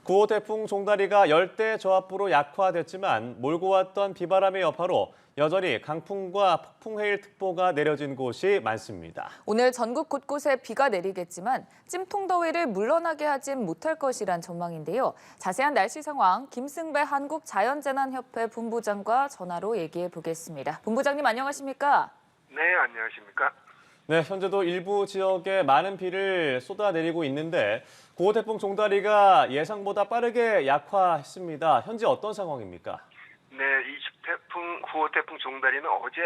9호 태풍 종다리가 열대 저압부로 약화됐지만 몰고 왔던 비바람의 여파로 여전히 강풍과 폭풍해일특보가 내려진 곳이 많습니다. 오늘 전국 곳곳에 비가 내리겠지만 찜통더위를 물러나게 하진 못할 것이란 전망인데요. 자세한 날씨 상황 김승배 한국자연재난협회 본부장과 전화로 얘기해 보겠습니다. 본부장님 안녕하십니까? 네, 안녕하십니까? 네, 현재도 일부 지역에 많은 비를 쏟아내리고 있는데 9호 태풍 종다리가 예상보다 빠르게 약화했습니다. 현재 어떤 상황입니까? 네, 이 9호 태풍 종다리는 어제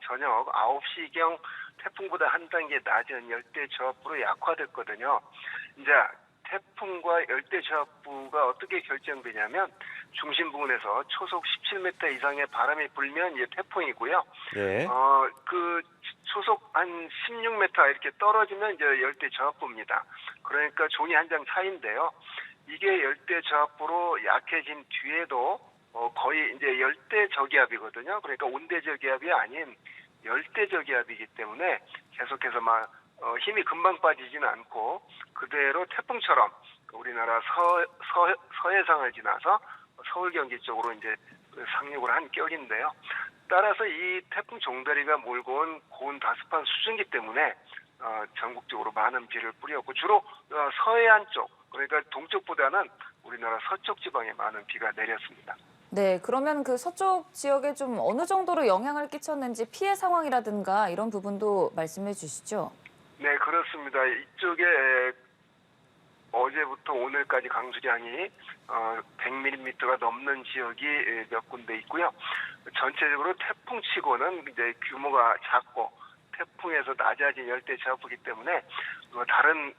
저녁 9시경 태풍보다 한 단계 낮은 열대 저압부로 약화됐거든요. 이제 태풍과 열대 저압부가 어떻게 결정되냐면 중심 부근에서 초속 17m 이상의 바람이 불면 이제 태풍이고요. 네. 그 초속 한 16m 이렇게 떨어지면 이제 열대 저압부입니다. 그러니까 종이 한 장 차이인데요. 이게 열대 저압부로 약해진 뒤에도 거의 이제 열대 저기압이거든요. 그러니까 온대 저기압이 아닌 열대 저기압이기 때문에 계속해서 힘이 금방 빠지지는 않고 그대로 태풍처럼 우리나라 서해상을 지나서 서울 경기 쪽으로 이제 상륙을 한 격인데요. 따라서 이 태풍 종다리가 몰고 온 고온 다습한 수증기 때문에 전국적으로 많은 비를 뿌렸고 주로 서해안 쪽 그러니까 동쪽보다는 우리나라 서쪽 지방에 많은 비가 내렸습니다. 네, 그러면 그 서쪽 지역에 좀 어느 정도로 영향을 끼쳤는지 피해 상황이라든가 이런 부분도 말씀해 주시죠. 네, 그렇습니다. 이쪽에 어제부터 오늘까지 강수량이 100mm가 넘는 지역이 몇 군데 있고요. 전체적으로 태풍치고는 이제 규모가 작고 태풍에서 낮아진 열대 저압부이기 때문에 다른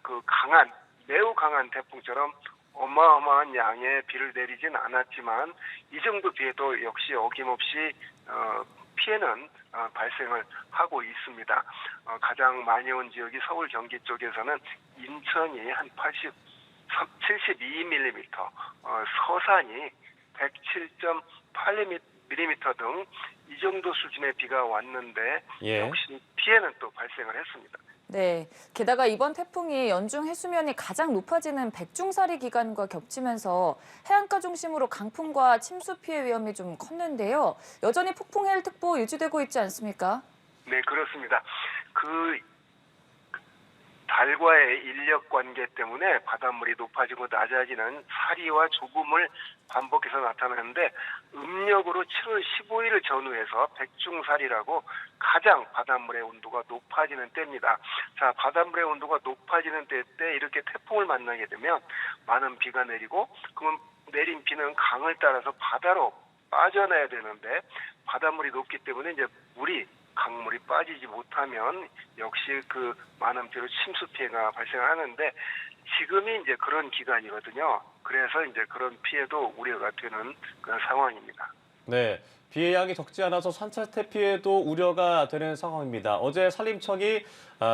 매우 강한 태풍처럼 어마어마한 양의 비를 내리진 않았지만 이 정도 비에도 역시 어김없이 피해는 발생을 하고 있습니다. 가장 많이 온 지역이 서울 경기 쪽에서는 인천이 한 72mm, 서산이 107.8mm 등 이 정도 수준의 비가 왔는데 역시 피해는 또 발생을 했습니다. 네, 게다가 이번 태풍이 연중 해수면이 가장 높아지는 백중사리 기간과 겹치면서 해안가 중심으로 강풍과 침수 피해 위험이 좀 컸는데요. 여전히 폭풍해일특보 유지되고 있지 않습니까? 네, 그렇습니다. 달과의 인력 관계 때문에 바닷물이 높아지고 낮아지는 사리와 조금을 반복해서 나타나는데 음력으로 7월 15일을 전후해서 백중사리라고 가장 바닷물의 온도가 높아지는 때입니다. 자, 바닷물의 온도가 높아지는 때 이렇게 태풍을 만나게 되면 많은 비가 내리고 그러면 내린 비는 강을 따라서 바다로 빠져나야 되는데 바닷물이 높기 때문에 이제 강물이 빠지지 못하면 역시 그 많은 비로 침수 피해가 발생하는데 지금이 이제 그런 기간이거든요. 그래서 이제 그런 피해도 우려가 되는 그런 상황입니다. 네, 비의 양이 적지 않아서 산사태 피해도 우려가 되는 상황입니다. 어제 산림청이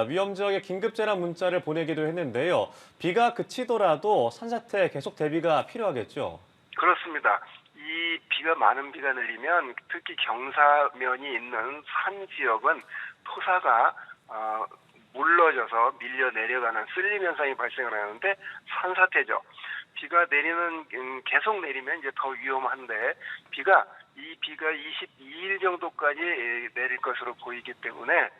위험 지역에 긴급재난 문자를 보내기도 했는데요. 비가 그치더라도 산사태 계속 대비가 필요하겠죠? 그렇습니다. 이 많은 비가 내리면 특히 경사면이 있는 산 지역은 토사가 물러져서 밀려 내려가는 쓸림 현상이 발생을 하는데 산사태죠. 비가 계속 내리면 이제 더 위험한데 이 비가 22일 정도까지 내릴 것으로 보이기 때문에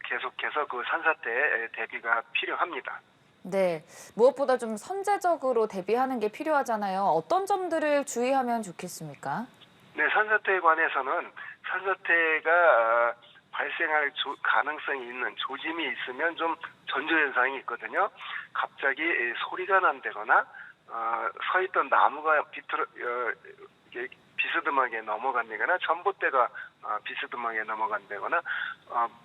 계속해서 그 산사태 대비가 필요합니다. 네, 무엇보다 좀 선제적으로 대비하는 게 필요하잖아요. 어떤 점들을 주의하면 좋겠습니까? 네, 산사태에 관해서는 산사태가 발생할 가능성이 있는 조짐이 있으면 좀 전조현상이 있거든요. 갑자기 소리가 난다거나 서 있던 나무가 비스듬하게 넘어간다거나 전봇대가 비스듬하게 넘어간다거나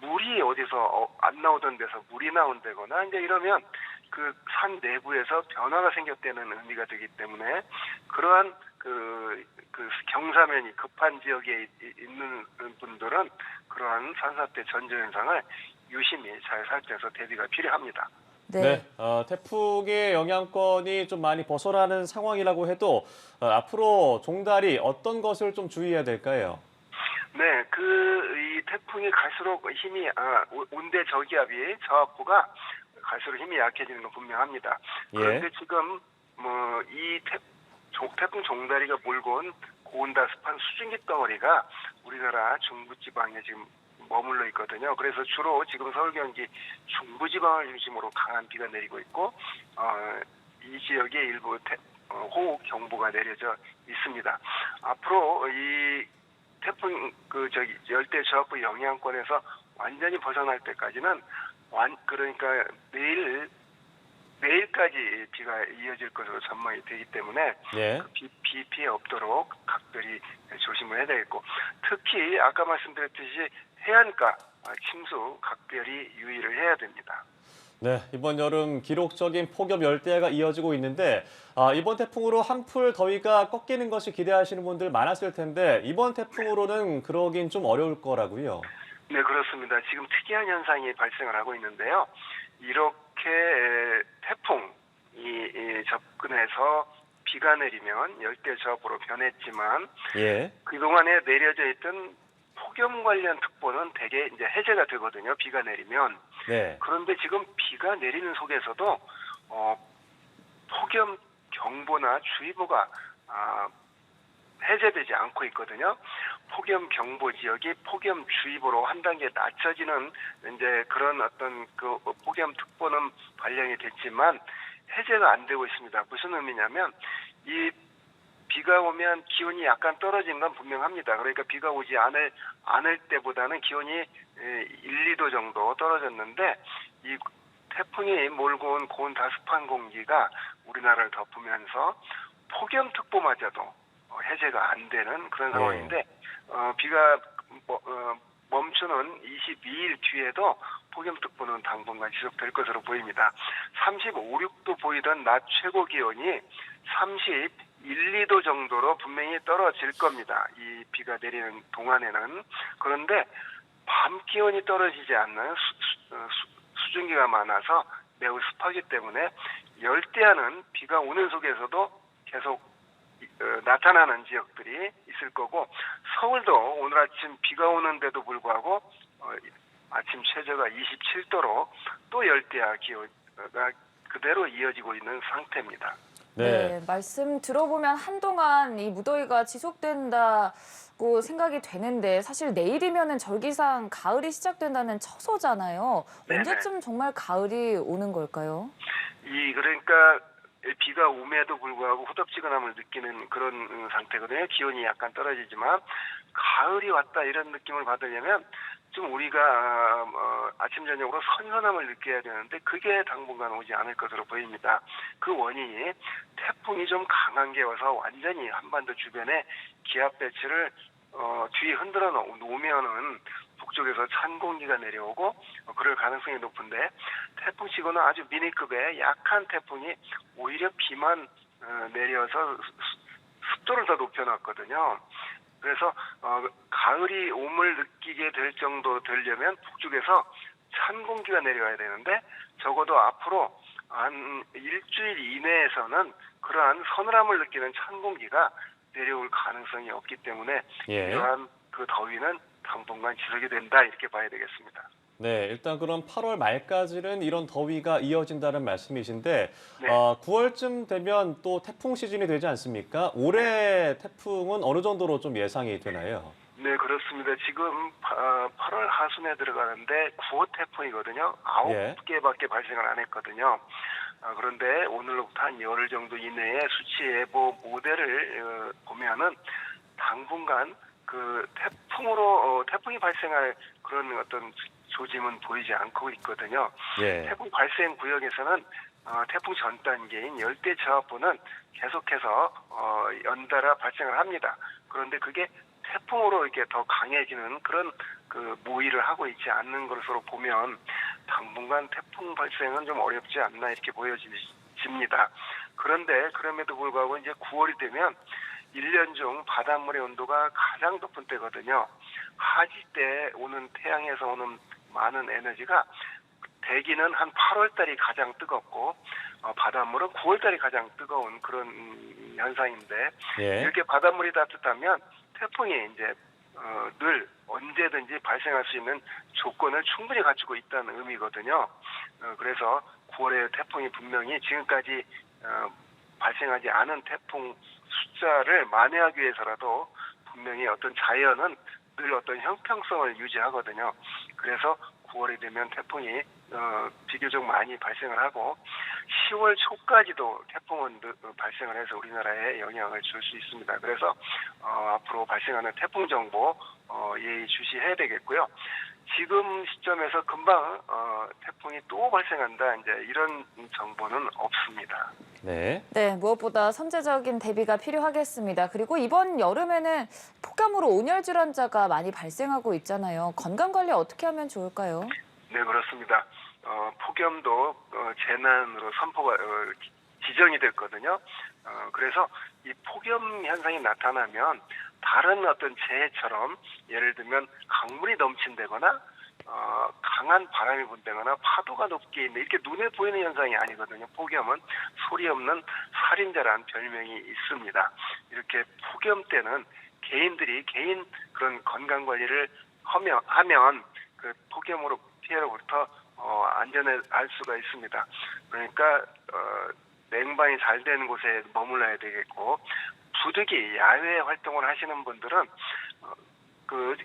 물이 어디서 안 나오던 데서 물이 나온다거나 이제 이러면 그 산 내부에서 변화가 생겼다는 의미가 되기 때문에 그러한 그 경사면이 급한 지역에 있는 분들은 그러한 산사태 전조 현상을 유심히 잘 살펴서 대비가 필요합니다. 네, 태풍의 영향권이 좀 많이 벗어나는 상황이라고 해도 앞으로 종다리 어떤 것을 좀 주의해야 될까요? 네, 이 태풍이 갈수록 온대 저압부가 갈수록 힘이 약해지는 건 분명합니다. 그런데 지금 이 태풍 종다리가 몰고 온 고온다습한 수증기 덩어리가 우리나라 중부지방에 지금 머물러 있거든요. 그래서 주로 지금 서울, 경기 중부지방을 중심으로 강한 비가 내리고 있고 이 지역에 일부 호우 경보가 내려져 있습니다. 앞으로 이 태풍 열대 저하부 영향권에서 완전히 벗어날 때까지는 그러니까 내일까지 비가 이어질 것으로 전망이 되기 때문에 예. 비 피해 없도록 각별히 조심을 해야 되겠고, 특히 아까 말씀드렸듯이 해안가 침수 각별히 유의를 해야 됩니다. 네, 이번 여름 기록적인 폭염 열대야가 이어지고 있는데 이번 태풍으로 한풀 더위가 꺾이는 것이 기대하시는 분들 많았을 텐데 이번 태풍으로는 그러긴 좀 어려울 거라고요. 네, 그렇습니다. 지금 특이한 현상이 발생을 하고 있는데요. 이렇게 태풍이 접근해서 비가 내리면 열대저하부로 변했지만 예. 그동안에 내려져 있던 폭염 관련 특보는 대개 이제 해제가 되거든요. 비가 내리면. 네. 그런데 지금 비가 내리는 속에서도 폭염 경보나 주의보가 해제되지 않고 있거든요. 폭염 경보 지역이 폭염 주의보로 한 단계 낮춰지는 이제 그런 어떤 그 폭염 특보는 발령이 됐지만 해제가 안 되고 있습니다. 무슨 의미냐면 이 비가 오면 기온이 약간 떨어진 건 분명합니다. 그러니까 비가 오지 않을 때보다는 기온이 1, 2도 정도 떨어졌는데 이 태풍이 몰고 온 고온다습한 공기가 우리나라를 덮으면서 폭염특보마저도 해제가 안 되는 그런 상황인데 비가 멈추는 22일 뒤에도 폭염특보는 당분간 지속될 것으로 보입니다. 35, 6도 보이던 낮 최고 기온이 31, 2도 정도로 분명히 떨어질 겁니다. 이 비가 내리는 동안에는. 그런데 밤 기온이 떨어지지 않는 수증기가 많아서 매우 습하기 때문에 열대야는 비가 오는 속에서도 계속 나타나는 지역들이 있을 거고, 서울도 오늘 아침 비가 오는데도 불구하고 아침 최저가 27도로 또 열대야 기온가 그대로 이어지고 있는 상태입니다. 네, 말씀 들어보면 한동안 이 무더위가 지속된다고 생각이 되는데 사실 내일이면은 절기상 가을이 시작된다는 처소잖아요. 네네. 언제쯤 정말 가을이 오는 걸까요? 그러니까 비가 오에도 불구하고 후덥지근함을 느끼는 그런 상태거든요. 기온이 약간 떨어지지만 가을이 왔다 이런 느낌을 받으려면 좀 우리가 아침 저녁으로 선선함을 느껴야 되는데 그게 당분간 오지 않을 것으로 보입니다. 그 원인이 태풍이 좀 강한 게 와서 완전히 한반도 주변에 기압 배치를 뒤에 흔들어 놓으면은 북쪽에서 찬 공기가 내려오고 그럴 가능성이 높은데, 태풍치고는 아주 미니급의 약한 태풍이 오히려 비만 내려서 습도를 더 높여놨거든요. 그래서 가을이 옴을 느끼게 될 정도 되려면 북쪽에서 찬 공기가 내려와야 되는데 적어도 앞으로 한 일주일 이내에서는 그러한 서늘함을 느끼는 찬 공기가 내려올 가능성이 없기 때문에 이러한 그 더위는 당분간 지속이 된다 이렇게 봐야 되겠습니다. 네, 일단 그럼 8월 말까지는 이런 더위가 이어진다는 말씀이신데 네. 9월쯤 되면 또 태풍 시즌이 되지 않습니까? 올해 태풍은 어느 정도로 좀 예상이 되나요? 네, 그렇습니다. 지금 8월 하순에 들어가는데 9호 태풍이거든요. 9개밖에 발생을 안 했거든요. 그런데 오늘로부터 한 열흘 정도 이내에 수치 예보 모델을 보면은 당분간 그 태풍이 발생할 그런 어떤 조짐은 보이지 않고 있거든요. 태풍 발생 구역에서는 태풍 전 단계인 열대저하부는 계속해서 연달아 발생을 합니다. 그런데 그게 태풍으로 이렇게 더 강해지는 그런 그 모의를 하고 있지 않는 것으로 보면 당분간 태풍 발생은 좀 어렵지 않나 이렇게 보여집니다. 그런데 그럼에도 불구하고 이제 9월이 되면 1년 중 바닷물의 온도가 가장 높은 때거든요. 하지 때 오는 태양에서 오는 많은 에너지가 대기는 한 8월 달이 가장 뜨겁고 바닷물은 9월 달이 가장 뜨거운 그런 현상인데 이렇게 바닷물이 따뜻하면 태풍이 이제 늘 언제든지 발생할 수 있는 조건을 충분히 갖추고 있다는 의미거든요. 그래서 9월에 태풍이 분명히 지금까지 발생하지 않은 태풍 적자를 만회하기 위해서라도 분명히 어떤 자연은 늘 어떤 형평성을 유지하거든요. 그래서 9월이 되면 태풍이 비교적 많이 발생을 하고 10월 초까지도 태풍은 발생을 해서 우리나라에 영향을 줄 수 있습니다. 그래서 앞으로 발생하는 태풍 정보 예의주시해야 되겠고요. 지금 시점에서 금방 태풍이 또 발생한다 이제 이런 정보는 없습니다. 네. 네, 무엇보다 선제적인 대비가 필요하겠습니다. 그리고 이번 여름에는 폭염으로 온열 질환자가 많이 발생하고 있잖아요. 건강 관리 어떻게 하면 좋을까요? 네, 그렇습니다. 폭염도 재난으로 선포가 지정이 됐거든요. 그래서 이 폭염 현상이 나타나면 다른 어떤 재해처럼 예를 들면 강물이 넘친다거나 강한 바람이 분다거나 파도가 높게 있는 이렇게 눈에 보이는 현상이 아니거든요. 폭염은 소리 없는 살인자라는 별명이 있습니다. 이렇게 폭염 때는 개인들이 개인 그런 건강 관리를 하면 그 폭염으로 피해로부터 안전할 수가 있습니다. 그러니까 냉방이 잘 되는 곳에 머물러야 되겠고 부득이 야외 활동을 하시는 분들은 그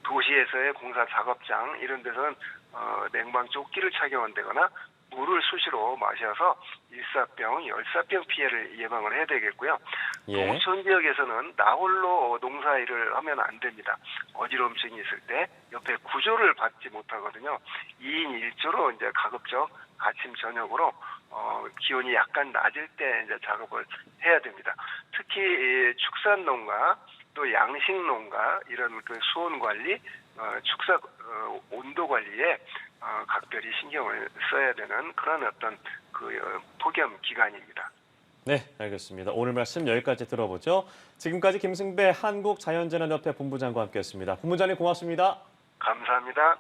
도시에서의 공사 작업장 이런 데서는 냉방 조끼를 착용한다거나 물을 수시로 마셔서 일사병, 열사병 피해를 예방을 해야 되겠고요. 예. 농촌 지역에서는 나홀로 농사일을 하면 안 됩니다. 어지러움증이 있을 때 옆에 구조를 받지 못하거든요. 2인 1조로 이제 가급적 아침 저녁으로 기온이 약간 낮을 때 이제 작업을 해야 됩니다. 특히 축산 농가 또 양식 농가 이런 그 수온 관리, 축사 온도 관리에 각별히 신경을 써야 되는 그런 어떤 그 폭염 기간입니다. 네, 알겠습니다. 오늘 말씀 여기까지 들어보죠. 지금까지 김승배 한국자연재난협회 본부장과 함께했습니다. 본부장님 고맙습니다. 감사합니다.